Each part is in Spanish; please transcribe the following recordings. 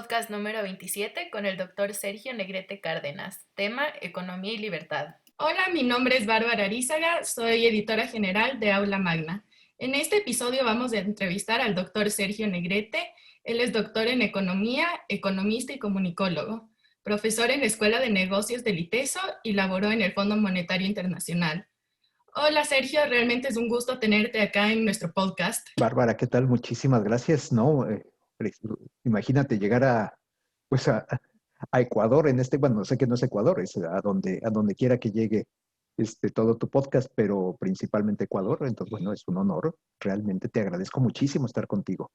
podcast número 27 con el doctor Sergio Negrete Cárdenas. Tema: Economía y Libertad. Hola, mi nombre es Bárbara Arízaga, soy editora general de Aula Magna. En este episodio vamos a entrevistar al doctor Sergio Negrete. Él es doctor en Economía, economista y comunicólogo, profesor en la Escuela de Negocios del ITESO y laboró en el Fondo Monetario Internacional. Hola Sergio, realmente es un gusto tenerte acá en nuestro podcast. Bárbara, ¿qué tal? Muchísimas gracias. No, imagínate llegar pues a Ecuador en bueno, sé que no es Ecuador, es a donde quiera que llegue todo tu podcast, pero principalmente Ecuador. Entonces, bueno, es un honor. Realmente te agradezco muchísimo estar contigo.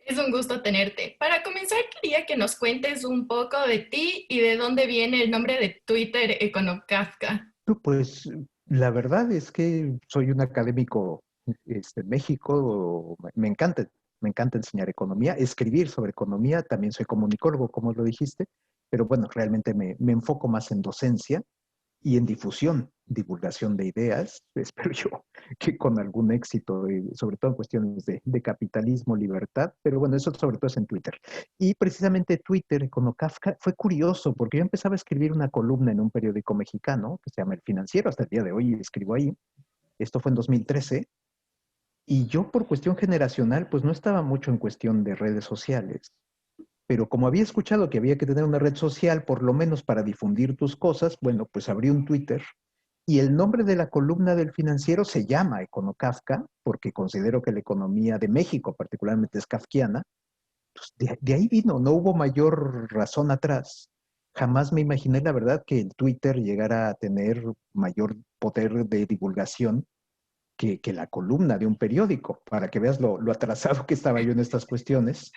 Es un gusto tenerte. Para comenzar, quería que nos cuentes un poco de ti y de dónde viene el nombre de Twitter EconoCafka. Pues la verdad es que soy un académico en México. Me encanta enseñar economía, escribir sobre economía. También soy comunicólogo, como lo dijiste, pero bueno, realmente me enfoco más en docencia y en divulgación de ideas. Espero yo que con algún éxito, sobre todo en cuestiones de capitalismo, libertad, pero bueno, eso sobre todo es en Twitter. Y precisamente Twitter con Kafka fue curioso porque yo empezaba a escribir una columna en un periódico mexicano que se llama El Financiero, hasta el día de hoy escribo ahí. Esto fue en 2013. Y yo por cuestión generacional, pues no estaba mucho en cuestión de redes sociales. Pero como había escuchado que había que tener una red social, por lo menos para difundir tus cosas, bueno, pues abrí un Twitter y el nombre de la columna del Financiero se llama EconoKafka, porque considero que la economía de México particularmente es kafkiana. Pues de ahí vino, no hubo mayor razón atrás. Jamás me imaginé, la verdad, que el Twitter llegara a tener mayor poder de divulgación que la columna de un periódico, para que veas lo atrasado que estaba yo en estas cuestiones.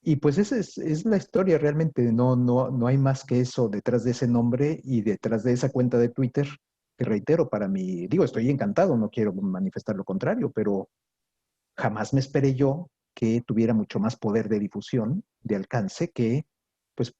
Y pues esa es la historia realmente. No hay más que eso detrás de ese nombre y detrás de esa cuenta de Twitter, que reitero, para mí, digo, estoy encantado, no quiero manifestar lo contrario, pero jamás me esperé yo que tuviera mucho más poder de difusión, de alcance, que, pues,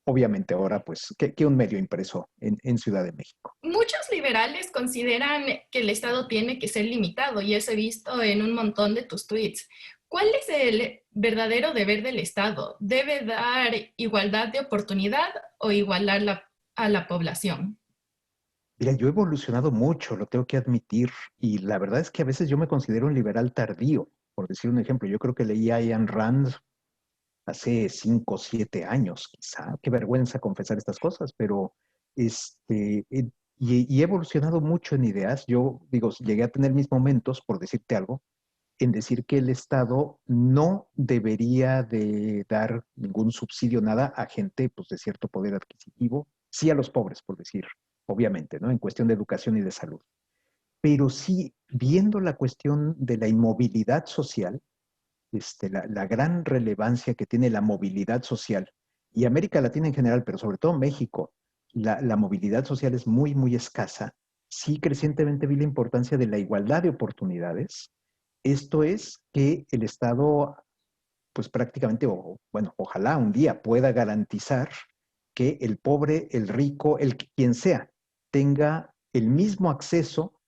obviamente ahora, pues, que un medio impreso en Ciudad de México. Muchos liberales consideran que el Estado tiene que ser limitado y eso he visto en un montón de tus tweets. ¿Cuál es el verdadero deber del Estado? ¿Debe dar igualdad de oportunidad o igualar a la población? Mira, yo he evolucionado mucho, lo tengo que admitir, y la verdad es que a veces yo me considero un liberal tardío, por decir un ejemplo. Yo creo que leí a Ayn Rand hace 5 o 7 años, quizá. Qué vergüenza confesar estas cosas, pero y he evolucionado mucho en ideas. Yo digo, llegué a tener mis momentos, por decirte algo, en decir que el Estado no debería de dar ningún subsidio, nada a gente pues, de cierto poder adquisitivo, sí a los pobres, por decir, obviamente, ¿no? En cuestión de educación y de salud. Pero sí, viendo la cuestión de la inmovilidad social, la gran relevancia que tiene la movilidad social, y América Latina en general, pero sobre todo México, la movilidad social es muy, muy escasa. Sí, crecientemente vi la importancia de la igualdad de oportunidades. Esto es que el Estado, pues prácticamente, bueno, ojalá un día pueda garantizar que el pobre, el rico, quien sea, tenga el mismo acceso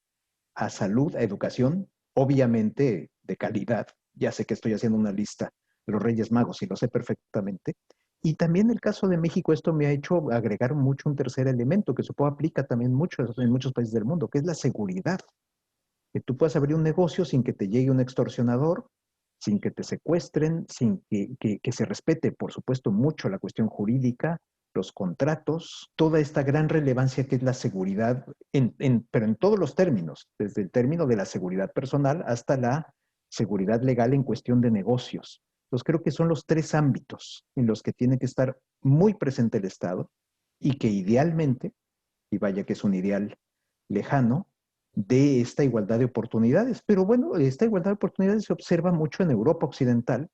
a salud, a educación, obviamente de calidad. Ya sé que estoy haciendo una lista de los Reyes Magos y lo sé perfectamente. Y también el caso de México, esto me ha hecho agregar mucho un tercer elemento que supongo aplica también mucho en muchos países del mundo, que es la seguridad. Que tú puedas abrir un negocio sin que te llegue un extorsionador, sin que te secuestren, sin que se respete, por supuesto, mucho la cuestión jurídica, los contratos, toda esta gran relevancia que es la seguridad, pero en todos los términos, desde el término de la seguridad personal hasta la seguridad legal en cuestión de negocios. Entonces creo que son los tres ámbitos en los que tiene que estar muy presente el Estado y que idealmente, y vaya que es un ideal lejano, de esta igualdad de oportunidades. Pero bueno, esta igualdad de oportunidades se observa mucho en Europa Occidental.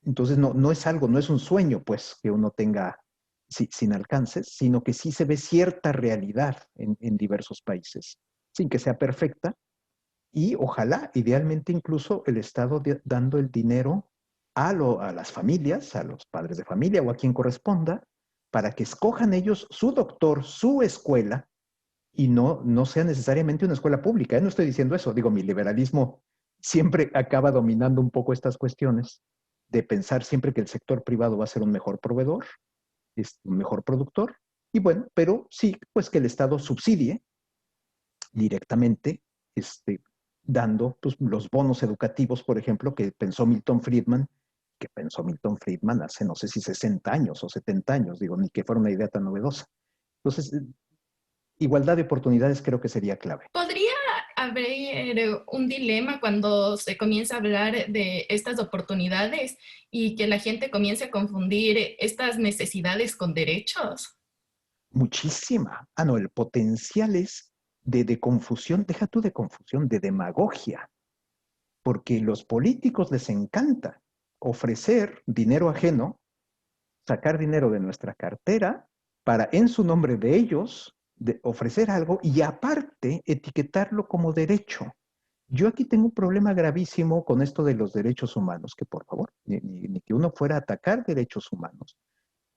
Entonces no es algo, no es un sueño, pues, que uno tenga sin alcances, sino que sí se ve cierta realidad en diversos países, sin que sea perfecta, y ojalá, idealmente incluso, el Estado dando el dinero a las familias, a los padres de familia o a quien corresponda, para que escojan ellos su doctor, su escuela, y no sea necesariamente una escuela pública. No estoy diciendo eso, digo, mi liberalismo siempre acaba dominando un poco estas cuestiones, de pensar siempre que el sector privado va a ser un mejor proveedor, un mejor productor, y bueno, pero sí, pues que el Estado subsidie directamente, dando pues, los bonos educativos, por ejemplo, que pensó Milton Friedman, hace no sé si 60 años o 70 años, digo, ni que fuera una idea tan novedosa. Entonces, igualdad de oportunidades creo que sería clave. ¿Podría haber un dilema cuando se comienza a hablar de estas oportunidades y que la gente comience a confundir estas necesidades con derechos? Muchísima. No, el potencial es de confusión, deja tú de confusión, de demagogia, porque los políticos les encanta ofrecer dinero ajeno, sacar dinero de nuestra cartera para, en su nombre de ellos, ofrecer algo y aparte etiquetarlo como derecho. Yo aquí tengo un problema gravísimo con esto de los derechos humanos, que por favor, ni que uno fuera a atacar derechos humanos,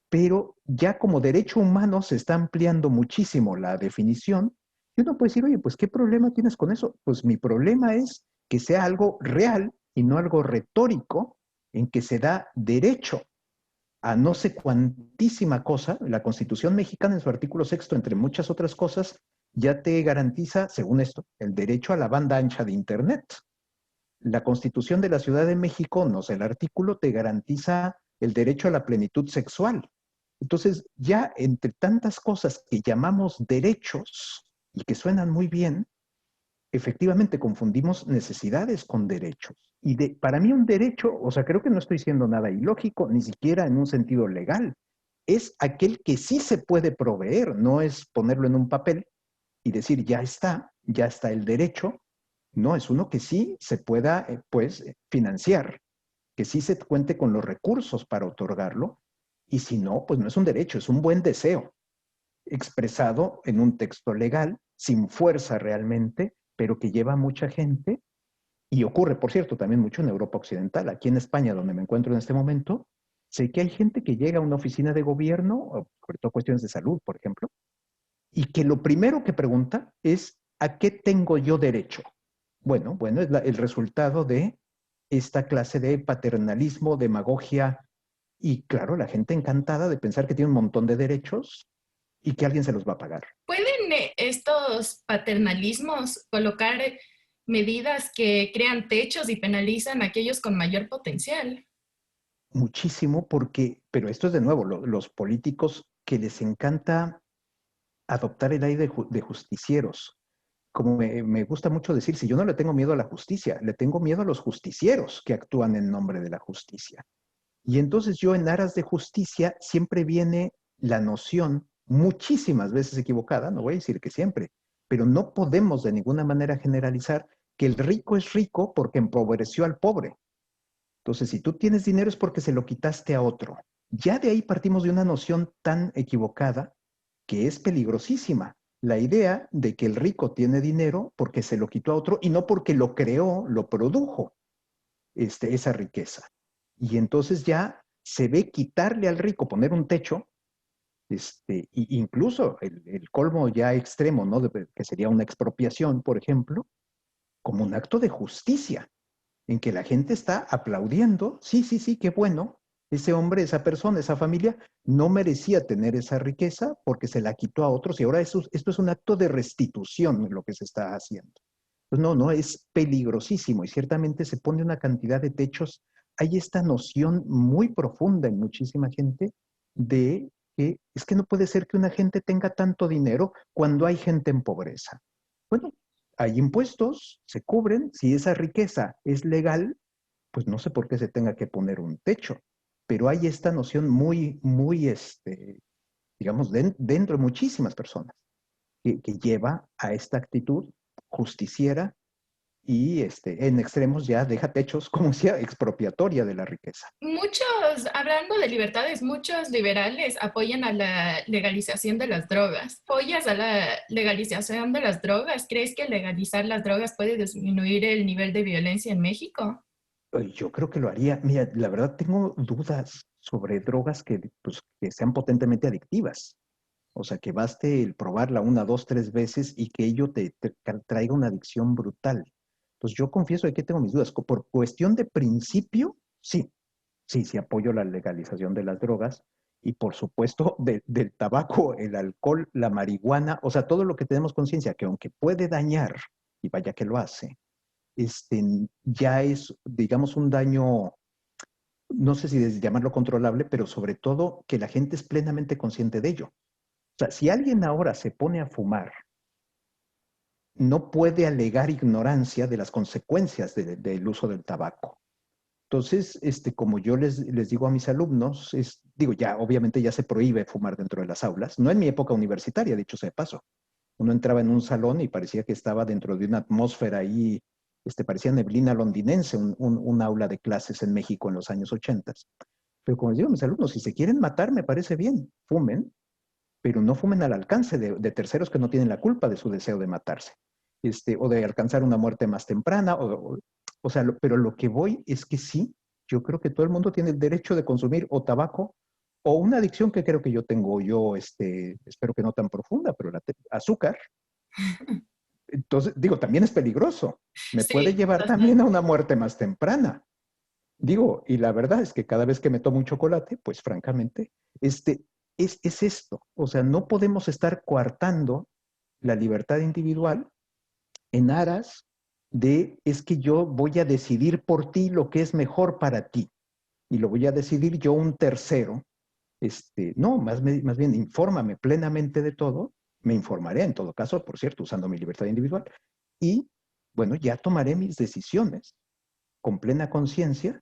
pero ya como derecho humano se está ampliando muchísimo la definición y uno puede decir, oye, pues ¿qué problema tienes con eso? Pues mi problema es que sea algo real y no algo retórico en que se da derecho a no sé cuantísima cosa. La Constitución mexicana en su artículo sexto, entre muchas otras cosas, ya te garantiza, según esto, el derecho a la banda ancha de Internet. La Constitución de la Ciudad de México, no sé, el artículo te garantiza el derecho a la plenitud sexual. Entonces, ya entre tantas cosas que llamamos derechos y que suenan muy bien, efectivamente confundimos necesidades con derechos. Y para mí un derecho, o sea, creo que no estoy diciendo nada ilógico, ni siquiera en un sentido legal. Es aquel que sí se puede proveer, no es ponerlo en un papel y decir, ya está el derecho. No, es uno que sí se pueda, financiar, que sí se cuente con los recursos para otorgarlo, y si no, pues no es un derecho, es un buen deseo, expresado en un texto legal, sin fuerza realmente, pero que lleva a mucha gente, y ocurre, por cierto, también mucho en Europa Occidental. Aquí en España, donde me encuentro en este momento, sé que hay gente que llega a una oficina de gobierno, sobre todo cuestiones de salud, por ejemplo, y que lo primero que pregunta es, ¿a qué tengo yo derecho? Bueno, es el resultado de esta clase de paternalismo, demagogia, y claro, la gente encantada de pensar que tiene un montón de derechos y que alguien se los va a pagar. ¿Pueden estos paternalismos colocar medidas que crean techos y penalizan a aquellos con mayor potencial? Muchísimo pero esto es de nuevo, los políticos que les encanta adoptar el aire de justicieros. Como me gusta mucho decir, si yo no le tengo miedo a la justicia, le tengo miedo a los justicieros que actúan en nombre de la justicia. Y entonces yo en aras de justicia siempre viene la noción, muchísimas veces equivocada, no voy a decir que siempre, pero no podemos de ninguna manera generalizar que el rico es rico porque empobreció al pobre. Entonces, si tú tienes dinero es porque se lo quitaste a otro. Ya de ahí partimos de una noción tan equivocada que es peligrosísima. La idea de que el rico tiene dinero porque se lo quitó a otro y no porque lo creó, lo produjo, esa riqueza. Y entonces ya se ve quitarle al rico, poner un techo, incluso el colmo ya extremo, ¿no? Que sería una expropiación, por ejemplo, como un acto de justicia, en que la gente está aplaudiendo, sí, sí, sí, qué bueno, ese hombre, esa persona, esa familia no merecía tener esa riqueza porque se la quitó a otros y ahora esto es un acto de restitución lo que se está haciendo. Pues no, es peligrosísimo y ciertamente se pone una cantidad de techos. Hay esta noción muy profunda en muchísima gente de que es que no puede ser que una gente tenga tanto dinero cuando hay gente en pobreza. Bueno, hay impuestos, se cubren, si esa riqueza es legal, pues no sé por qué se tenga que poner un techo, pero hay esta noción muy, muy, digamos, dentro de muchísimas personas que lleva a esta actitud justiciera y en extremos ya deja techos, como decía, expropiatoria de la riqueza. Muchos, hablando de libertades, muchos liberales apoyan a la legalización de las drogas. ¿Apoyas a la legalización de las drogas? ¿Crees que legalizar las drogas puede disminuir el nivel de violencia en México? Yo creo que lo haría. Mira, la verdad tengo dudas sobre drogas que sean potentemente adictivas. O sea, que baste el probarla una, dos, tres veces y que ello te traiga una adicción brutal. Pues yo confieso que tengo mis dudas. Por cuestión de principio, sí. sí, sí apoyo la legalización de las drogas y por supuesto del tabaco, el alcohol, la marihuana, o sea, todo lo que tenemos conciencia que aunque puede dañar, y vaya que lo hace, este, ya es, digamos, un daño, no sé si llamarlo controlable, pero sobre todo que la gente es plenamente consciente de ello. O sea, si alguien ahora se pone a fumar, no puede alegar ignorancia de las consecuencias del uso del tabaco. Entonces, como yo les digo a mis alumnos, digo, ya obviamente ya se prohíbe fumar dentro de las aulas, no en mi época universitaria, dicho sea de paso. Uno entraba en un salón y parecía que estaba dentro de una atmósfera ahí, parecía neblina londinense, un aula de clases en México en los años 80. Pero como les digo a mis alumnos, si se quieren matar, me parece bien, fumen, pero no fumen al alcance de terceros que no tienen la culpa de su deseo de matarse, o de alcanzar una muerte más temprana, o sea, pero lo que voy es que sí, yo creo que todo el mundo tiene el derecho de consumir o tabaco o una adicción que creo que yo tengo, espero que no tan profunda, pero azúcar. Entonces, digo, también es peligroso. Me puede Sí, llevar también a totalmente. una muerte más temprana. Digo, y la verdad es que cada vez que me tomo un chocolate, pues francamente, es esto. O sea, no podemos estar coartando la libertad individual en aras es que yo voy a decidir por ti lo que es mejor para ti y lo voy a decidir yo un tercero. No, más bien infórmame plenamente de todo, me informaré en todo caso, por cierto, usando mi libertad individual y bueno, ya tomaré mis decisiones con plena conciencia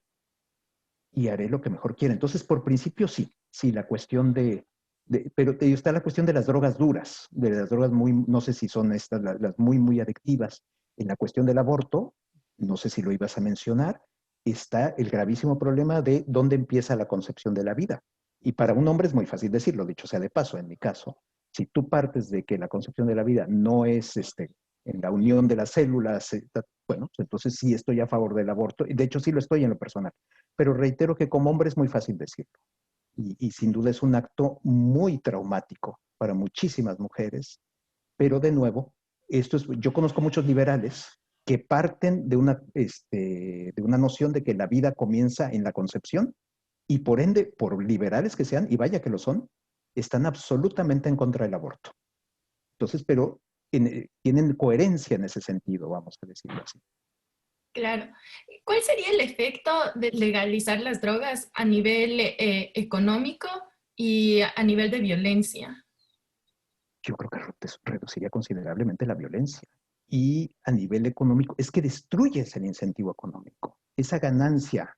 y haré lo que mejor quiera. Entonces, por principio, sí, sí, la cuestión pero está la cuestión de las drogas duras, de las drogas muy, no sé si son estas, las muy, muy adictivas. En la cuestión del aborto, no sé si lo ibas a mencionar, está el gravísimo problema de dónde empieza la concepción de la vida. Y para un hombre es muy fácil decirlo, dicho sea de paso, en mi caso, si tú partes de que la concepción de la vida no es en la unión de las células, bueno, pues entonces sí estoy a favor del aborto, y de hecho sí lo estoy en lo personal, pero reitero que como hombre es muy fácil decirlo. Y sin duda es un acto muy traumático para muchísimas mujeres, pero de nuevo, yo conozco muchos liberales que parten de una noción de que la vida comienza en la concepción y por ende, por liberales que sean, y vaya que lo son, están absolutamente en contra del aborto. Entonces, pero tienen coherencia en ese sentido, vamos a decirlo así. Claro. ¿Cuál sería el efecto de legalizar las drogas a nivel económico y a nivel de violencia? Yo creo que reduciría considerablemente la violencia. Y a nivel económico, es que destruyes el incentivo económico. Esa ganancia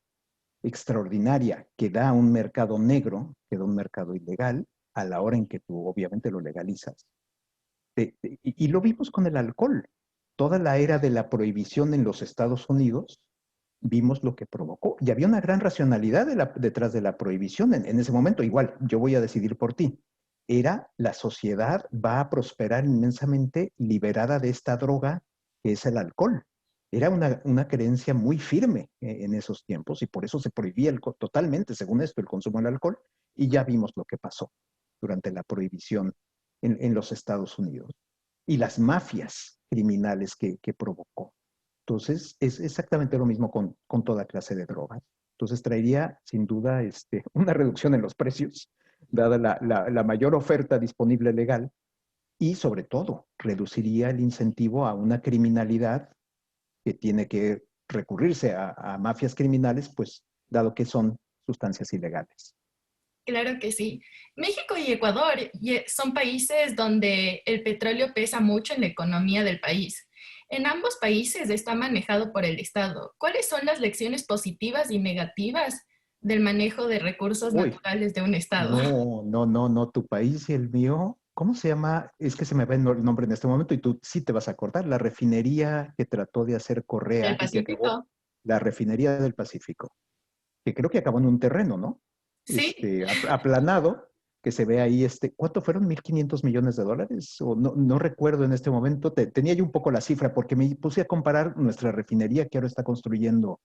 extraordinaria que da un mercado negro, que da un mercado ilegal, a la hora en que tú obviamente lo legalizas. Y lo vimos con el alcohol. Toda la era de la prohibición en los Estados Unidos, vimos lo que provocó. Y había una gran racionalidad detrás de la prohibición en ese momento. Igual, yo voy a decidir por ti. La sociedad va a prosperar inmensamente liberada de esta droga que es el alcohol. Era una creencia muy firme en esos tiempos y por eso se prohibía totalmente, según esto, el consumo del alcohol. Y ya vimos lo que pasó durante la prohibición en los Estados Unidos y las mafias criminales que provocó. Entonces, es exactamente lo mismo con toda clase de drogas. Entonces, traería sin duda una reducción en los precios, dada la mayor oferta disponible legal, y sobre todo, reduciría el incentivo a una criminalidad que tiene que recurrirse a mafias criminales, pues dado que son sustancias ilegales. Claro que sí. México y Ecuador son países donde el petróleo pesa mucho en la economía del país. En ambos países está manejado por el Estado. ¿Cuáles son las lecciones positivas y negativas del manejo de recursos Uy, naturales de un Estado? no, no, no, no, tu país y el mío, ¿cómo se llama? Es que se me va el nombre en este momento y tú sí te vas a acordar, la refinería que trató de hacer ¿Del Correa y que acabó, Pacífico? la refinería del Pacífico, que creo que acabó en un terreno, ¿no? Sí, Aplanado, que se ve ahí, ¿cuánto fueron? $1,500,000,000, o no, no recuerdo en este momento, tenía yo un poco la cifra porque me puse a comparar nuestra refinería que ahora está construyendo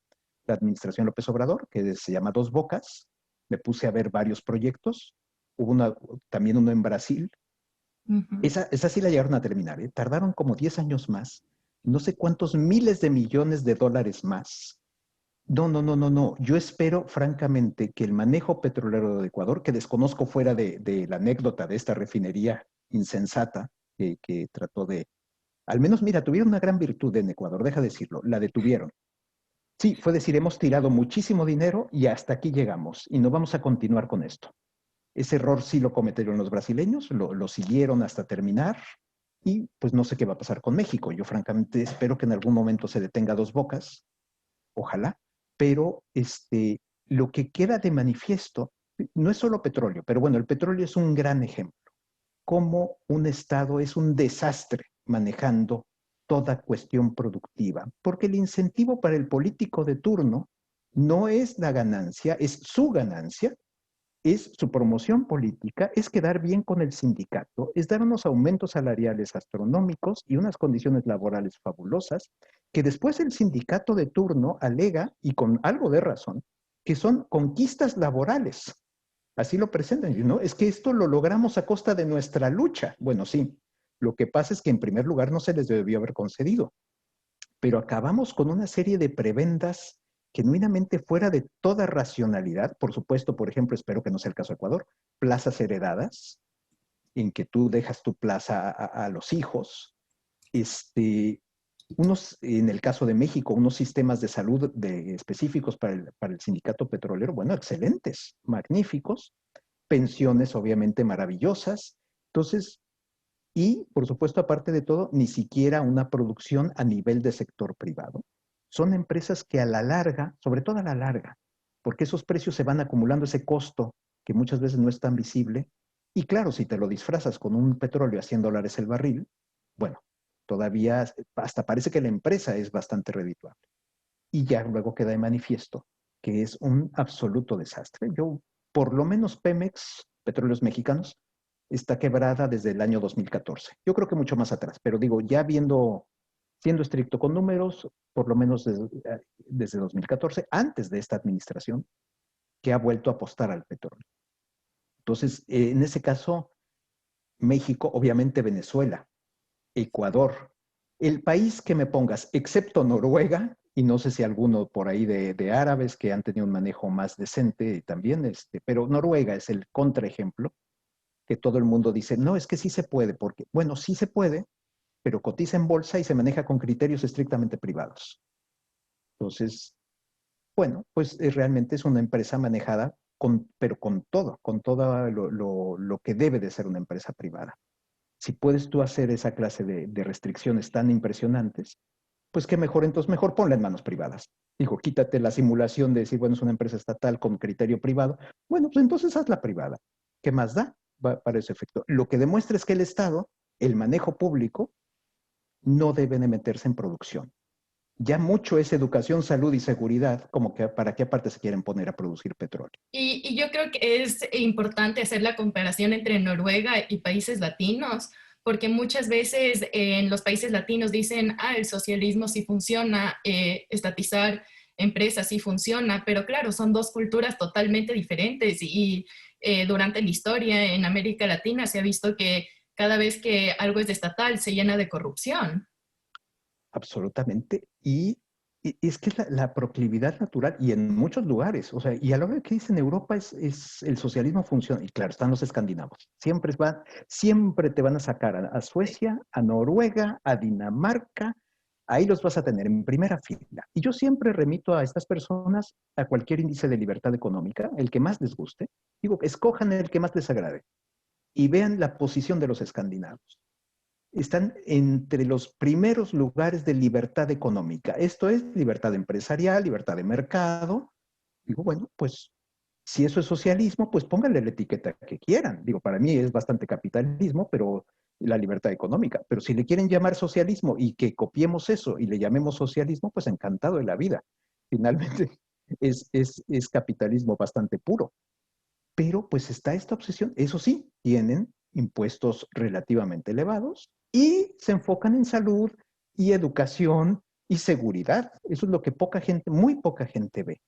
la administración López Obrador, que se llama Dos Bocas. Me puse a ver varios proyectos, también uno en Brasil. ujú. Esa sí la llegaron a terminar, ¿eh? Tardaron como 10 años más, no sé cuántos miles de millones de dólares más. No, no, no, no, no. Yo espero, francamente, que el manejo petrolero de Ecuador, que desconozco fuera de la anécdota de esta refinería insensata que trató de, al menos, mira, tuvieron una gran virtud en Ecuador, deja decirlo, la detuvieron. Sí, fue decir, hemos tirado muchísimo dinero y hasta aquí llegamos y no vamos a continuar con esto. Ese error sí lo cometieron los brasileños, lo siguieron hasta terminar y pues no sé qué va a pasar con México. Yo francamente espero que en algún momento se detenga Dos Bocas, ojalá, pero lo que queda de manifiesto no es solo petróleo, pero bueno, el petróleo es un gran ejemplo. Cómo un Estado es un desastre manejando toda cuestión productiva, porque el incentivo para el político de turno no es la ganancia, es su ganancia, es su promoción política, es quedar bien con el sindicato, es dar unos aumentos salariales astronómicos y unas condiciones laborales fabulosas, que después el sindicato de turno alega, y con algo de razón, que son conquistas laborales. Así lo presentan, ¿no? Es que esto lo logramos a costa de nuestra lucha. Bueno, sí, lo que pasa es que en primer lugar no se les debió haber concedido, pero acabamos con una serie de prebendas genuinamente fuera de toda racionalidad. Por supuesto, por ejemplo, espero que no sea el caso de Ecuador, plazas heredadas, en que tú dejas tu plaza a los hijos, en el caso de México, unos sistemas de salud específicos para el sindicato petrolero, bueno, excelentes, magníficos, pensiones obviamente maravillosas. Entonces, y, por supuesto, aparte de todo, ni siquiera una producción a nivel de sector privado. Son empresas que a la larga, sobre todo a la larga, porque esos precios se van acumulando, ese costo que muchas veces no es tan visible, y claro, si te lo disfrazas con un petróleo a $100 el barril, bueno, todavía hasta parece que la empresa es bastante redituable. Y ya luego queda de manifiesto que es un absoluto desastre. Yo, por lo menos Pemex, Petróleos Mexicanos, está quebrada desde el año 2014. Yo creo que mucho más atrás, pero digo, ya siendo estricto con números, por lo menos desde 2014, antes de esta administración, que ha vuelto a apostar al petróleo. Entonces, en ese caso, México, obviamente Venezuela, Ecuador, el país que me pongas, excepto Noruega, y no sé si alguno por ahí de árabes que han tenido un manejo más decente también, pero Noruega es el contraejemplo, que todo el mundo dice, no, es que sí se puede, porque, bueno, sí se puede, pero cotiza en bolsa y se maneja con criterios estrictamente privados. Entonces, bueno, pues realmente es una empresa manejada pero con todo lo que debe de ser una empresa privada. Si puedes tú hacer esa clase de restricciones tan impresionantes, pues qué mejor, entonces mejor ponla en manos privadas. Digo, quítate la simulación de decir, bueno, es una empresa estatal con criterio privado. Bueno, pues entonces hazla privada. ¿Qué más da para ese efecto? Lo que demuestra es que el Estado, el manejo público, no debe de meterse en producción. Ya mucho es educación, salud y seguridad, como que para qué aparte se quieren poner a producir petróleo. Y yo creo que es importante hacer la comparación entre Noruega y países latinos, porque muchas veces en los países latinos dicen, ah, el socialismo sí funciona, estatizar empresas sí funciona, pero claro, son dos culturas totalmente diferentes y durante la historia en América Latina se ha visto que cada vez que algo es estatal se llena de corrupción. Absolutamente. Y es que es la proclividad natural y en muchos lugares, o sea, y a la hora que dicen Europa es el socialismo funciona, y claro, están los escandinavos, siempre te van a sacar a Suecia, a Noruega, a Dinamarca, ahí los vas a tener en primera fila. Y yo siempre remito a estas personas a cualquier índice de libertad económica, el que más les guste, digo, escojan el que más les agrade y vean la posición de los escandinavos. Están entre los primeros lugares de libertad económica. Esto es libertad empresarial, libertad de mercado. Digo, bueno, pues si eso es socialismo, pues pónganle la etiqueta que quieran. Digo, para mí es bastante capitalismo, pero la libertad económica. Pero si le quieren llamar socialismo y que copiemos eso y le llamemos socialismo, pues encantado de la vida. Finalmente es capitalismo bastante puro. Pero pues está esta obsesión. Eso sí, tienen impuestos relativamente elevados y se enfocan en salud y educación y seguridad. Eso es lo que poca gente, muy poca gente ve.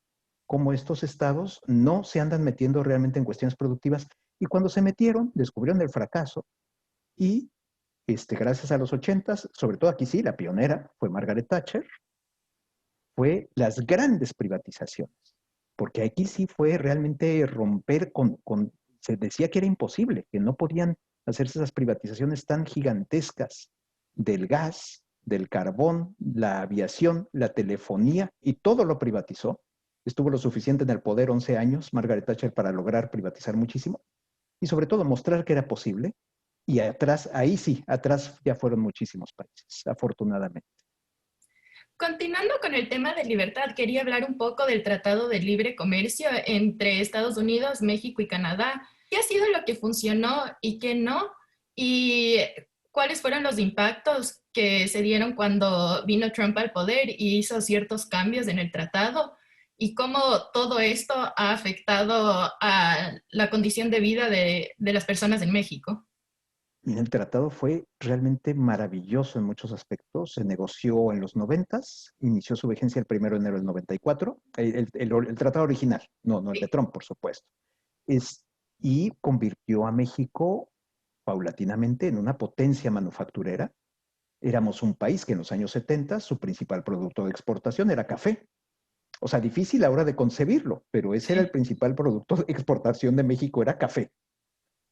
Como estos estados no se andan metiendo realmente en cuestiones productivas y cuando se metieron, descubrieron el fracaso y gracias a los 80s, sobre todo aquí sí, la pionera fue Margaret Thatcher, fue las grandes privatizaciones, porque aquí sí fue realmente romper se decía que era imposible, que no podían hacerse esas privatizaciones tan gigantescas del gas, del carbón, la aviación, la telefonía, y todo lo privatizó. Estuvo lo suficiente en el poder 11 años, Margaret Thatcher, para lograr privatizar muchísimo, y sobre todo mostrar que era posible, y atrás, ahí sí, atrás ya fueron muchísimos países, afortunadamente. Continuando con el tema de libertad, quería hablar un poco del Tratado de Libre Comercio entre Estados Unidos, México y Canadá. ¿Qué ha sido lo que funcionó y qué no? ¿Y cuáles fueron los impactos que se dieron cuando vino Trump al poder y hizo ciertos cambios en el tratado? ¿Y cómo todo esto ha afectado a la condición de vida de las personas en México? El tratado fue realmente maravilloso en muchos aspectos. Se negoció en los 90, inició su vigencia el 1 de enero del 94, el tratado original, no el de Trump, por supuesto. Es, y convirtió a México paulatinamente en una potencia manufacturera. Éramos un país que en los años 70 su principal producto de exportación era café. O sea, difícil ahora de concebirlo, pero ese era el Sí, principal producto de exportación de México, era café.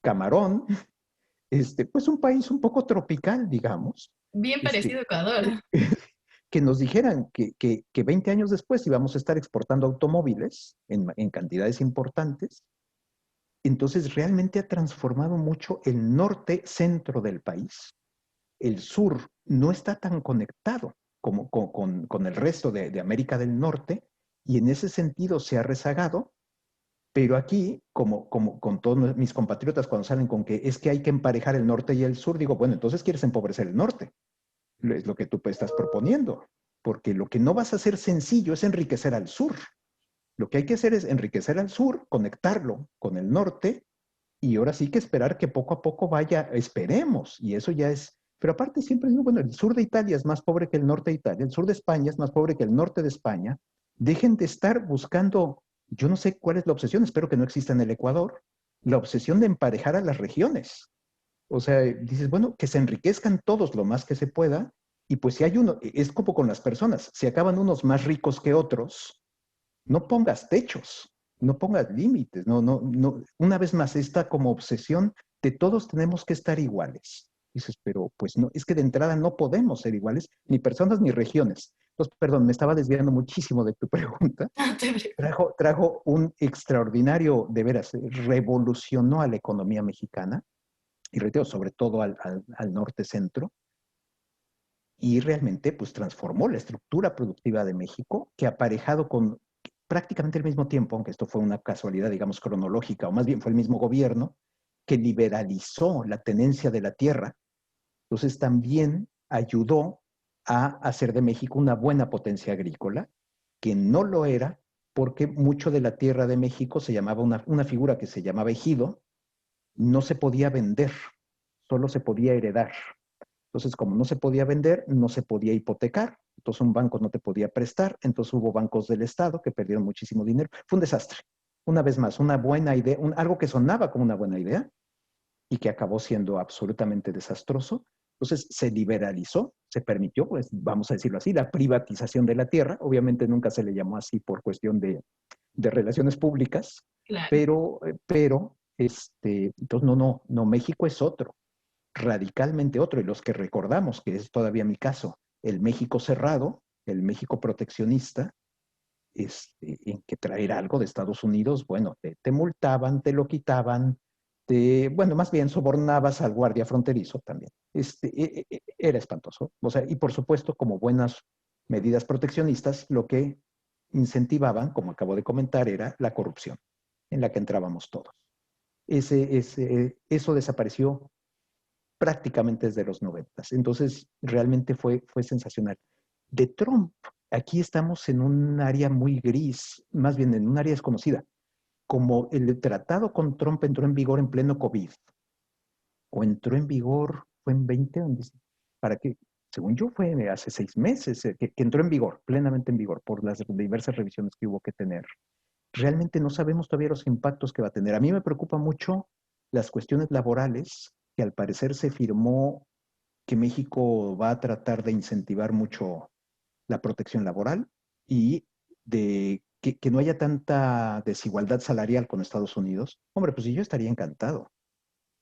Camarón, pues un país un poco tropical, digamos, bien este, parecido a Ecuador. que nos dijeran que 20 años después íbamos a estar exportando automóviles en cantidades importantes. Entonces realmente ha transformado mucho el norte-centro del país. El sur no está tan conectado como con el resto de América del Norte, y en ese sentido se ha rezagado. Pero aquí, como con todos mis compatriotas cuando salen con que es que hay que emparejar el norte y el sur, digo, bueno, entonces quieres empobrecer el norte. Es lo que tú estás proponiendo. Porque lo que no vas a hacer sencillo es enriquecer al sur. Lo que hay que hacer es enriquecer al sur, conectarlo con el norte, y ahora sí que esperar que poco a poco vaya, esperemos, y eso ya es. Pero aparte siempre digo, bueno, el sur de Italia es más pobre que el norte de Italia, el sur de España es más pobre que el norte de España. Dejen de estar buscando, yo no sé cuál es la obsesión, espero que no exista en el Ecuador, la obsesión de emparejar a las regiones. O sea, dices, bueno, que se enriquezcan todos lo más que se pueda, y pues si hay uno, es como con las personas, si acaban unos más ricos que otros, no pongas techos, no pongas límites, no. Una vez más, esta como obsesión de todos tenemos que estar iguales. Dices, pero pues no, es que de entrada no podemos ser iguales, ni personas ni regiones. Entonces, perdón, me estaba desviando muchísimo de tu pregunta. Trajo un extraordinario, de veras, revolucionó a la economía mexicana, y reitero, sobre todo al norte-centro, y realmente pues transformó la estructura productiva de México, que aparejado con prácticamente el mismo tiempo, aunque esto fue una casualidad, digamos, cronológica, o más bien fue el mismo gobierno que liberalizó la tenencia de la tierra. Entonces también ayudó a hacer de México una buena potencia agrícola, que no lo era porque mucho de la tierra de México se llamaba una figura que se llamaba ejido, no se podía vender, solo se podía heredar. Entonces, como no se podía vender, no se podía hipotecar. Entonces, un banco no te podía prestar. Entonces, hubo bancos del Estado que perdieron muchísimo dinero. Fue un desastre. Una vez más, una buena idea, algo que sonaba como una buena idea y que acabó siendo absolutamente desastroso. Entonces, se liberalizó, se permitió, pues, vamos a decirlo así, la privatización de la tierra. Obviamente nunca se le llamó así por cuestión de relaciones públicas, Claro. pero entonces no, México es otro, radicalmente otro, y los que recordamos, que es todavía mi caso, el México cerrado, el México proteccionista, en que traer algo de Estados Unidos, bueno, te multaban, te lo quitaban, bueno, más bien sobornabas al guardia fronterizo también. Era espantoso. O sea, y por supuesto, como buenas medidas proteccionistas, lo que incentivaban, como acabo de comentar, era la corrupción, en la que entrábamos todos. Eso desapareció prácticamente desde los 90. Entonces, realmente fue sensacional. De Trump, aquí estamos en un área muy gris, más bien en un área desconocida. Como el tratado con Trump entró en vigor en pleno COVID, o entró en vigor, fue en 20, para que, según yo, fue hace 6 meses que entró en vigor, plenamente en vigor, por las diversas revisiones que hubo que tener. Realmente no sabemos todavía los impactos que va a tener. A mí me preocupa mucho las cuestiones laborales, que al parecer se firmó que México va a tratar de incentivar mucho la protección laboral. y de que no haya tanta desigualdad salarial con Estados Unidos, hombre, pues yo estaría encantado.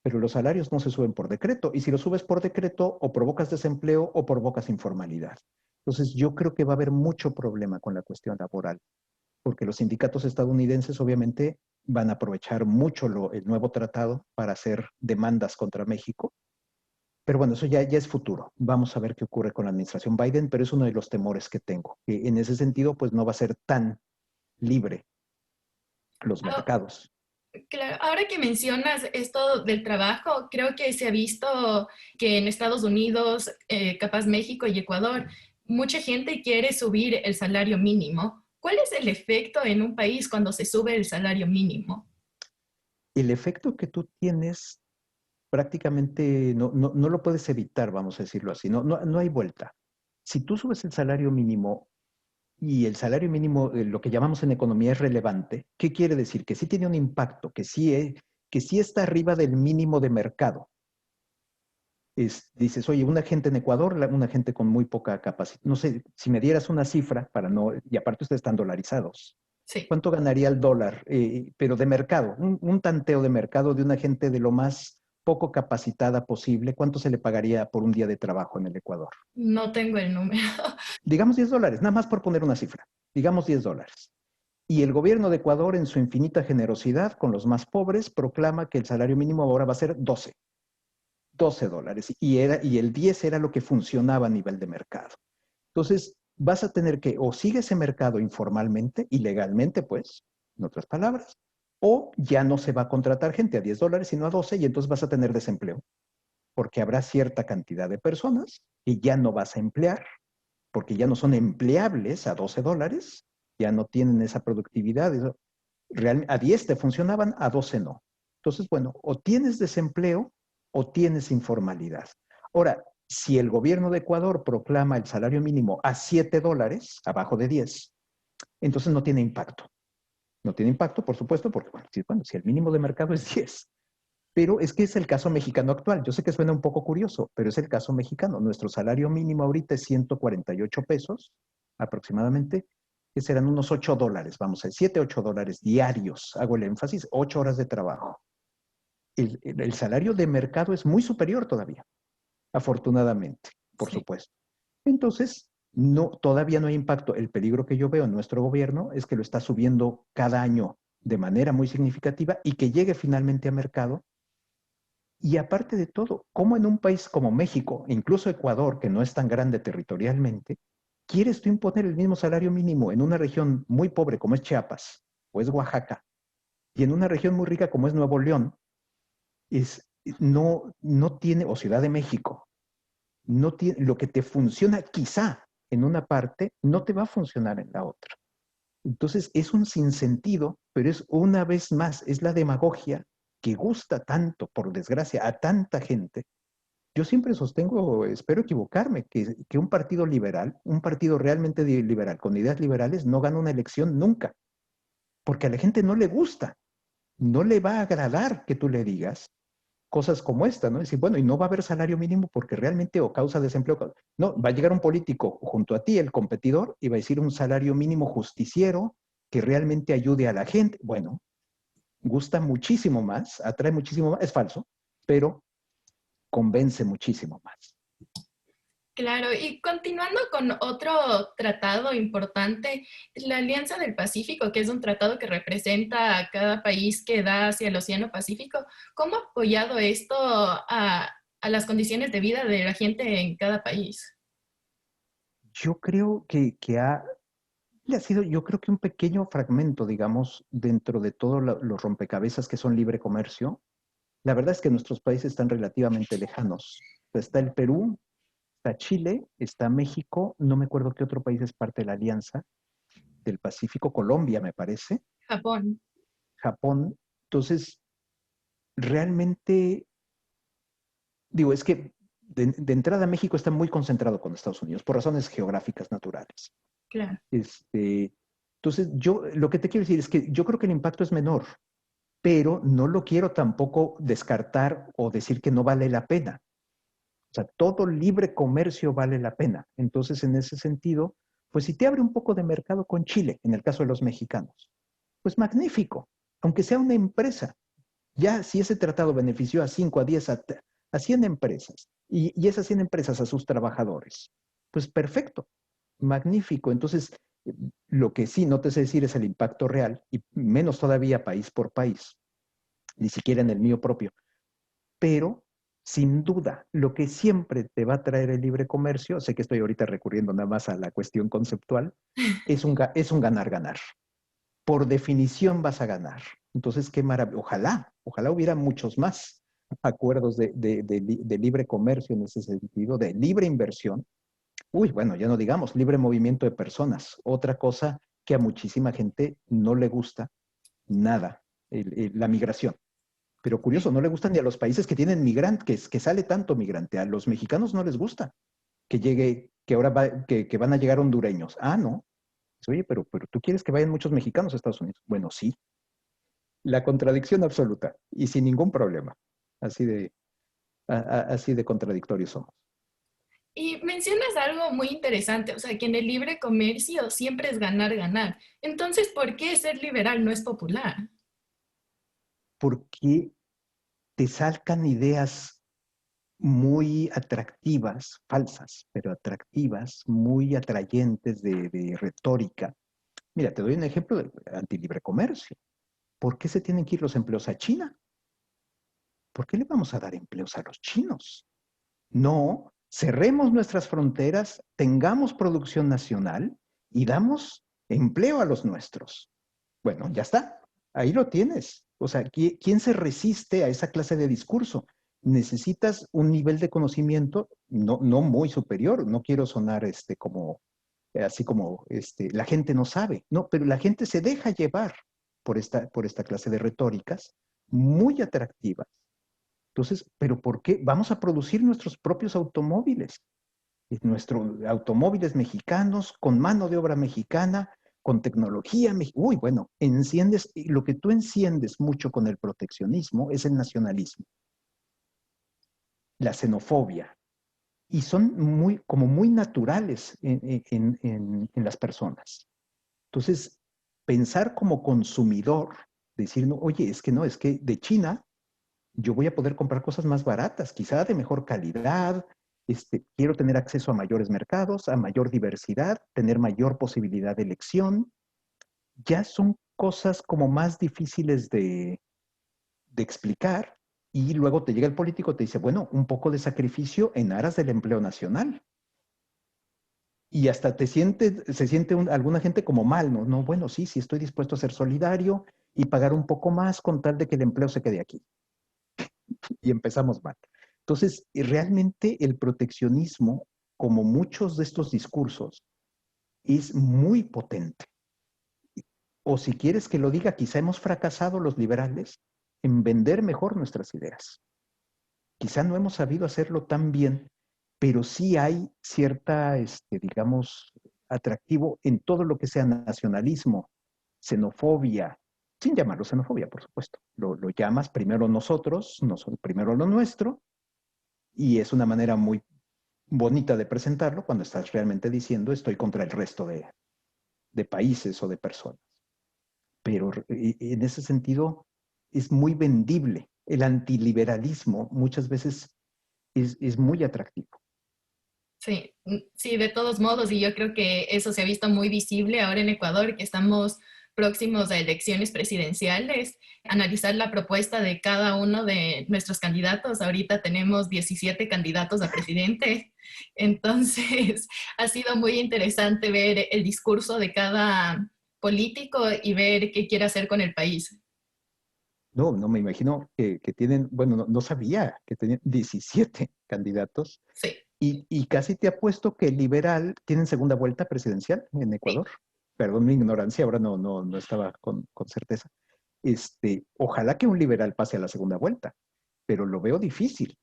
Pero los salarios no se suben por decreto, y si los subes por decreto, o provocas desempleo o provocas informalidad. Entonces, yo creo que va a haber mucho problema con la cuestión laboral, porque los sindicatos estadounidenses obviamente van a aprovechar mucho el nuevo tratado para hacer demandas contra México. Pero bueno, eso ya es futuro. Vamos a ver qué ocurre con la administración Biden, pero es uno de los temores que tengo. Que en ese sentido, pues no va a ser tan libre los Ah, mercados. claro, ahora que mencionas esto del trabajo, creo que se ha visto que en Estados Unidos, capaz México y Ecuador, mucha gente quiere subir el salario mínimo. ¿Cuál es el efecto en un país cuando se sube el salario mínimo? El efecto que tú tienes prácticamente no lo puedes evitar, vamos a decirlo así. No hay vuelta. Si tú subes el salario mínimo y el salario mínimo, lo que llamamos en economía, es relevante, ¿qué quiere decir? Que sí tiene un impacto, que sí está arriba del mínimo de mercado. Dices, oye, una gente en Ecuador, una gente con muy poca capacidad, no sé, si me dieras una cifra para no, y aparte ustedes están dolarizados, Sí, ¿cuánto ganaría el dólar? Pero de mercado, un tanteo de mercado de una gente de lo más poco capacitada posible, ¿cuánto se le pagaría por un día de trabajo en el Ecuador? no tengo el número. Digamos $10, nada más por poner una cifra, digamos $10. Y el gobierno de Ecuador, en su infinita generosidad con los más pobres, proclama que el salario mínimo ahora va a ser $12. Y el 10 era lo que funcionaba a nivel de mercado. Entonces, vas a tener que o sigue ese mercado informalmente, ilegalmente, pues, en otras palabras, o ya no se va a contratar gente a $10, sino a 12, y entonces vas a tener desempleo, porque habrá cierta cantidad de personas que ya no vas a emplear, porque ya no son empleables a $12, ya no tienen esa productividad. A 10 te funcionaban, a 12 no. Entonces, bueno, o tienes desempleo o tienes informalidad. Ahora, si el gobierno de Ecuador proclama el salario mínimo a $7, abajo de 10, entonces no tiene impacto. No tiene impacto, por supuesto, porque, bueno, si el mínimo de mercado es 10. Pero es que es el caso mexicano actual. Yo sé que suena un poco curioso, pero es el caso mexicano. Nuestro salario mínimo ahorita es 148 pesos aproximadamente, que serán unos $8, vamos a decir, 7, $8 diarios. Hago el énfasis, 8 horas de trabajo. El salario de mercado es muy superior todavía, afortunadamente, por Sí. supuesto. Entonces, todavía no hay impacto. El peligro que yo veo en nuestro gobierno es que lo está subiendo cada año de manera muy significativa y que llegue finalmente a mercado. Y aparte de todo, ¿cómo en un país como México, incluso Ecuador, que no es tan grande territorialmente, quieres tú imponer el mismo salario mínimo en una región muy pobre como es Chiapas o es Oaxaca y en una región muy rica como es Nuevo León? No tiene, o Ciudad de México, no tiene, lo que te funciona quizá en una parte, no te va a funcionar en la otra. Entonces es un sinsentido, pero es una vez más, es la demagogia que gusta tanto, por desgracia, a tanta gente. Yo siempre sostengo, espero equivocarme, que un partido liberal, un partido realmente liberal, con ideas liberales, no gana una elección nunca, porque a la gente no le gusta, no le va a agradar que tú le digas cosas como esta, ¿no? Decir, bueno, y no va a haber salario mínimo porque realmente o causa desempleo. No, va a llegar un político junto a ti, el competidor, y va a decir un salario mínimo justiciero que realmente ayude a la gente. Bueno, gusta muchísimo más, atrae muchísimo más, es falso, pero convence muchísimo más. Claro, y continuando con otro tratado importante, la Alianza del Pacífico, que es un tratado que representa a cada país que da hacia el Océano Pacífico, ¿cómo ha apoyado esto a las condiciones de vida de la gente en cada país? Yo creo le ha sido, yo creo que un pequeño fragmento, digamos, dentro de todos los rompecabezas que son libre comercio. La verdad es que nuestros países están relativamente lejanos. Está el Perú, está Chile, está México, no me acuerdo qué otro país es parte de la Alianza del Pacífico, Colombia me parece, Japón, Japón. Entonces, realmente, digo, es que de entrada México está muy concentrado con Estados Unidos por razones geográficas naturales. claro. Entonces, yo lo que te quiero decir es que yo creo que el impacto es menor, pero no lo quiero tampoco descartar o decir que no vale la pena. O sea, todo libre comercio vale la pena. Entonces, en ese sentido, Pues si te abre un poco de mercado con Chile, en el caso de los mexicanos, pues magnífico, aunque sea una empresa. Ya si ese tratado benefició a 5, a 10, a 100 empresas, y esas 100 empresas a sus trabajadores, pues perfecto, magnífico. Entonces, lo que sí no te sé decir es el impacto real, y menos todavía país por país, ni siquiera en el mío propio. Pero, sin duda, lo que siempre te va a traer el libre comercio, sé que estoy ahorita recurriendo nada más a la cuestión conceptual, es un ganar-ganar. Por definición vas a ganar. Entonces, qué maravilla. Ojalá hubiera muchos más acuerdos de libre comercio en ese sentido, de libre inversión. Uy, bueno, ya no digamos, libre movimiento de personas. Otra cosa que a muchísima gente no le gusta nada, la migración. Pero curioso, no le gustan ni a los países que tienen migrantes, que sale tanto migrante. A los mexicanos no les gusta que llegue, que ahora que van a llegar hondureños. Ah, no. Oye, pero tú quieres que vayan muchos mexicanos a Estados Unidos. Bueno, sí. La contradicción absoluta y sin ningún problema. Así de contradictorios somos. Y mencionas algo muy interesante, o sea, que en el libre comercio siempre es ganar, ganar. Entonces, ¿por qué ser liberal no es popular? Porque te saltan ideas muy atractivas, falsas, pero atractivas, muy atrayentes de retórica. Mira, te doy un ejemplo de antilibre comercio. ¿Por qué se tienen que ir los empleos a China? ¿Por qué le vamos a dar empleos a los chinos? No, cerremos nuestras fronteras, tengamos producción nacional y damos empleo a los nuestros. Bueno, ya está, ahí lo tienes. O sea, ¿quién se resiste a esa clase de discurso? Necesitas un nivel de conocimiento no muy superior, no quiero sonar así como la gente no sabe, no, pero la gente se deja llevar por esta clase de retóricas muy atractivas. Entonces, ¿pero por qué? Vamos a producir nuestros propios automóviles, nuestros automóviles mexicanos, con mano de obra mexicana, con tecnología. Uy, bueno, lo que tú enciendes mucho con el proteccionismo es el nacionalismo, la xenofobia, y son como muy naturales en las personas. Entonces, pensar como consumidor, decir, no, oye, es que no, es que de China yo voy a poder comprar cosas más baratas, quizá de mejor calidad, quiero tener acceso a mayores mercados, a mayor diversidad, tener mayor posibilidad de elección. Ya son cosas como más difíciles de explicar y luego te llega el político y te dice, bueno, un poco de sacrificio en aras del empleo nacional. Y hasta se siente alguna gente como mal, ¿no? No, bueno, sí, sí estoy dispuesto a ser solidario y pagar un poco más con tal de que el empleo se quede aquí. Y empezamos mal. Entonces, realmente el proteccionismo, como muchos de estos discursos, es muy potente. O si quieres que lo diga, quizá hemos fracasado los liberales en vender mejor nuestras ideas. Quizá no hemos sabido hacerlo tan bien, pero sí hay cierta, digamos, atractivo en todo lo que sea nacionalismo, xenofobia, sin llamarlo xenofobia, por supuesto. Lo llamas primero nosotros, primero lo nuestro, y es una manera muy bonita de presentarlo cuando estás realmente diciendo estoy contra el resto de países o de personas. Pero en ese sentido es muy vendible. El antiliberalismo muchas veces es muy atractivo. Sí, sí, de todos modos, y yo creo que eso se ha visto muy visible ahora en Ecuador, que estamos próximos a elecciones presidenciales, analizar la propuesta de cada uno de nuestros candidatos. Ahorita tenemos 17 candidatos a presidente, entonces ha sido muy interesante ver el discurso de cada político y ver qué quiere hacer con el país. No me imagino que tienen, bueno, no sabía que tenían 17 candidatos Sí, y casi te apuesto que el liberal tiene segunda vuelta presidencial en sí. Ecuador. Perdón mi ignorancia, ahora no estaba con certeza. Ojalá que un liberal pase a la segunda vuelta, pero lo veo difícil,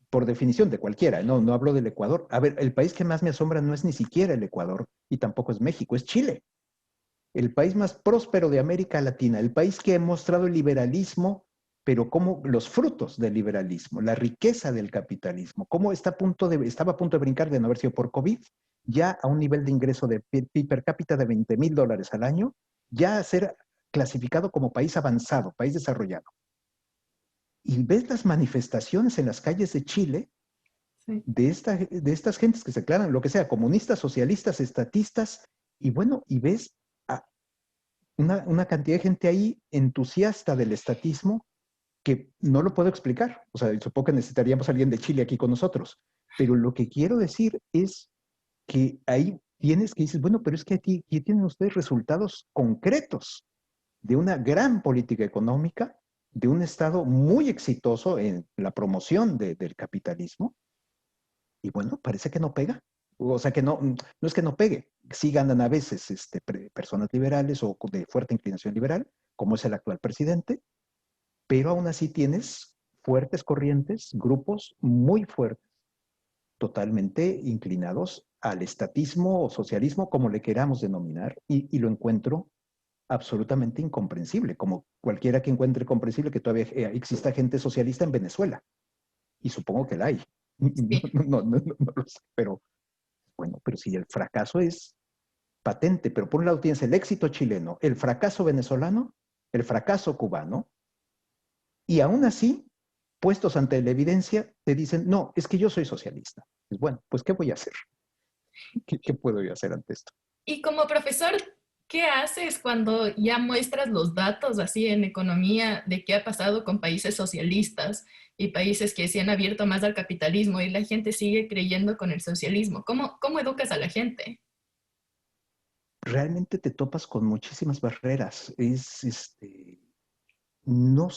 por definición de cualquiera, no hablo del Ecuador. A ver, el país que más me asombra no es ni siquiera el Ecuador y tampoco es México, es Chile, el país más próspero de América Latina, el país que ha mostrado el liberalismo, pero como los frutos del liberalismo, la riqueza del capitalismo, cómo estaba a punto de brincar de no haber sido por COVID, ya a un nivel de ingreso de PIB per cápita de $20,000 al año, ya a ser clasificado como país avanzado, país desarrollado. Y ves las manifestaciones en las calles de Chile Sí. de estas gentes que se declaran lo que sea, comunistas, socialistas, estatistas, y bueno, y ves a una cantidad de gente ahí entusiasta del estatismo que no lo puedo explicar. O sea, supongo que necesitaríamos a alguien de Chile aquí con nosotros. Pero lo que quiero decir es que ahí tienes que dices, bueno, pero es que aquí tienen ustedes resultados concretos de una gran política económica, de un Estado muy exitoso en la promoción del capitalismo, y bueno, parece que no pega. O sea, que no es que no pegue. Sí ganan a veces personas liberales o de fuerte inclinación liberal, como es el actual presidente, pero aún así tienes fuertes corrientes, grupos muy fuertes, totalmente inclinados al estatismo o socialismo, como le queramos denominar, y lo encuentro absolutamente incomprensible, como cualquiera que encuentre comprensible que todavía exista gente socialista en Venezuela, y supongo que la hay. No, Sí. no lo sé, pero bueno, pero si el fracaso es patente, pero por un lado tienes el éxito chileno, el fracaso venezolano, el fracaso cubano, y aún así, puestos ante la evidencia, te dicen, no, es que yo soy socialista. Pues bueno, pues ¿qué voy a hacer? ¿Qué puedo yo hacer ante esto? Y como profesor, ¿qué haces cuando ya muestras los datos así en economía de qué ha pasado con países socialistas y países que se han abierto más al capitalismo y la gente sigue creyendo con el socialismo? ¿Cómo educas a la gente? Realmente te topas con muchísimas barreras. No,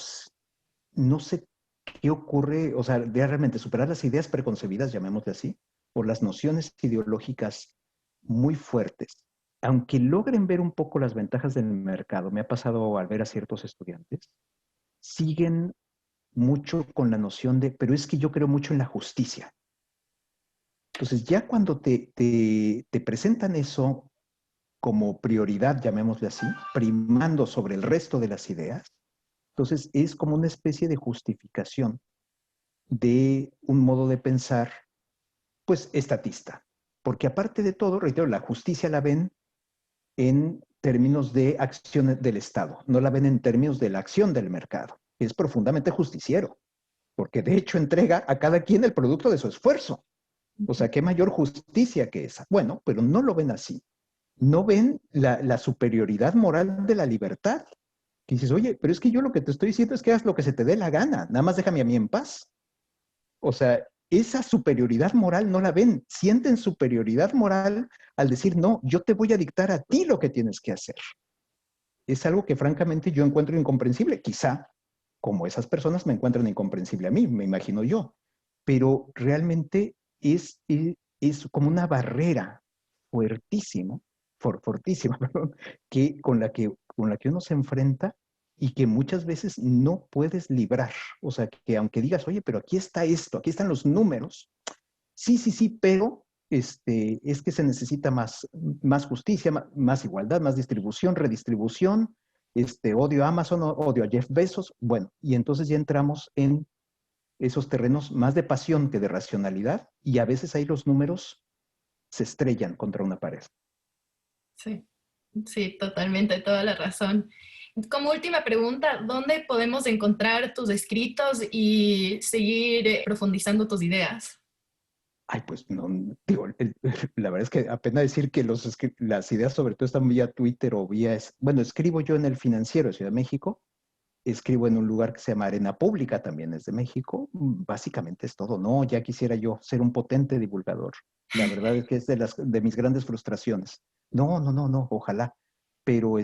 no sé qué ocurre, o sea, de realmente superar las ideas preconcebidas, llamémosle así, o las nociones ideológicas muy fuertes. Aunque logren ver un poco las ventajas del mercado, me ha pasado al ver a ciertos estudiantes, siguen mucho con la noción de, pero es que yo creo mucho en la justicia. Entonces, ya cuando te presentan eso como prioridad, llamémosle así, primando sobre el resto de las ideas, entonces es como una especie de justificación de un modo de pensar, pues, estatista. Porque aparte de todo, reitero, la justicia la ven en términos de acciones del Estado, no la ven en términos de la acción del mercado. Es profundamente justiciero, porque de hecho entrega a cada quien el producto de su esfuerzo. O sea, ¿qué mayor justicia que esa? Bueno, pero no lo ven así. No ven la superioridad moral de la libertad. Que dices, oye, pero es que yo lo que te estoy diciendo es que haz lo que se te dé la gana, nada más déjame a mí en paz. O sea, esa superioridad moral no la ven, sienten superioridad moral al decir, no, yo te voy a dictar a ti lo que tienes que hacer. Es algo que francamente yo encuentro incomprensible. Quizá, como esas personas me encuentran incomprensible a mí, me imagino yo. Pero realmente es como una barrera fuertísima, fortísima, perdón, con la que uno se enfrenta y que muchas veces no puedes librar. O sea, que aunque digas, oye, pero aquí está esto, aquí están los números, sí, pero es que se necesita más justicia, más igualdad, más distribución, redistribución, odio a Amazon, odio a Jeff Bezos, bueno, y entonces ya entramos en esos terrenos más de pasión que de racionalidad, y a veces ahí los números se estrellan contra una pared. Sí, sí, totalmente, toda la razón. Como última pregunta, ¿dónde podemos encontrar tus escritos y seguir profundizando tus ideas? Ay, pues no, digo, la verdad es que apenas decir que las ideas sobre todo están vía Twitter o vía, bueno, escribo yo en El Financiero de Ciudad de México, escribo en un lugar que se llama Arena Pública, también es de México, básicamente es todo, no, ya quisiera yo ser un potente divulgador, la verdad es que es de mis grandes frustraciones, no, ojalá, pero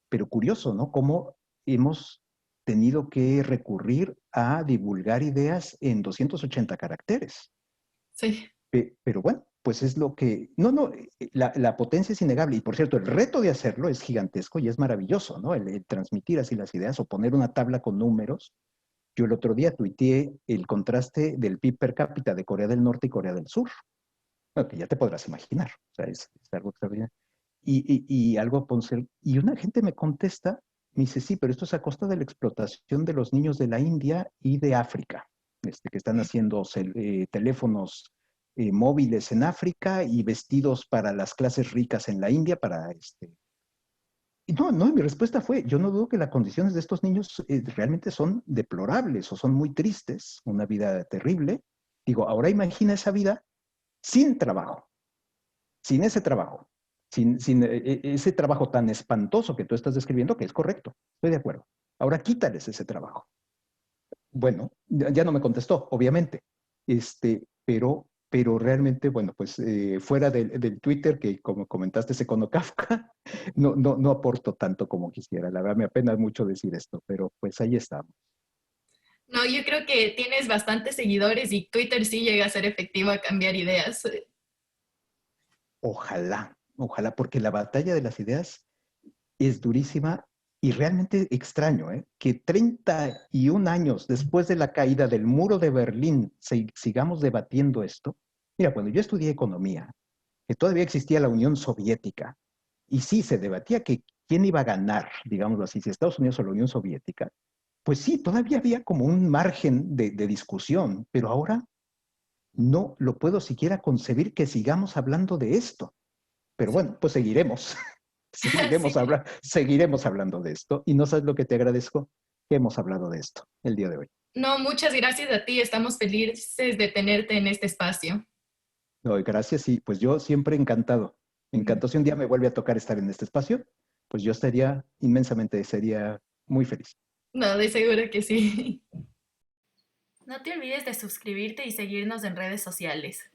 pero curioso, ¿no? Cómo hemos tenido que recurrir a divulgar ideas en 280 caracteres. Sí, Pero bueno, pues es lo que... No, la potencia es innegable. Y por cierto, el reto de hacerlo es gigantesco y es maravilloso, ¿no? El transmitir así las ideas o poner una tabla con números. Yo el otro día tuiteé el contraste del PIB per cápita de Corea del Norte y Corea del Sur. Bueno, que ya te podrás imaginar. O sea, es algo extraordinario. Y algo, y una gente me contesta, me dice, sí, pero esto es a costa de la explotación de los niños de la India y de África, que están haciendo teléfonos móviles en África y vestidos para las clases ricas en la India, Y no, mi respuesta fue, yo no dudo que las condiciones de estos niños realmente son deplorables o son muy tristes, una vida terrible. Digo, ahora imagina esa vida sin trabajo, sin ese trabajo, sin ese trabajo tan espantoso que tú estás describiendo, que es correcto, estoy de acuerdo. Ahora quítales ese trabajo. Bueno, ya no me contestó, obviamente, pero realmente, bueno, pues fuera del Twitter, que como comentaste, ese cono Kafka, no aporto tanto como quisiera. La verdad, me apena mucho decir esto, pero pues ahí estamos. No, yo creo que tienes bastantes seguidores y Twitter sí llega a ser efectivo a cambiar ideas. Ojalá, porque la batalla de las ideas es durísima y realmente extraño, ¿eh? Que 31 años después de la caída del muro de Berlín sigamos debatiendo esto. Mira, cuando yo estudié economía, que todavía existía la Unión Soviética, y sí, se debatía que quién iba a ganar, digámoslo así, si Estados Unidos o la Unión Soviética, pues sí, todavía había como un margen de discusión, pero ahora no lo puedo siquiera concebir que sigamos hablando de esto. Pero bueno, pues seguiremos. Sí. Seguiremos hablando de esto. Y no sabes lo que te agradezco, que hemos hablado de esto el día de hoy. No, muchas gracias a ti. Estamos felices de tenerte en este espacio. No, y gracias y pues yo siempre encantado. Encantado. Si un día me vuelve a tocar estar en este espacio, pues yo estaría sería muy feliz. No, de seguro que sí. No te olvides de suscribirte y seguirnos en redes sociales.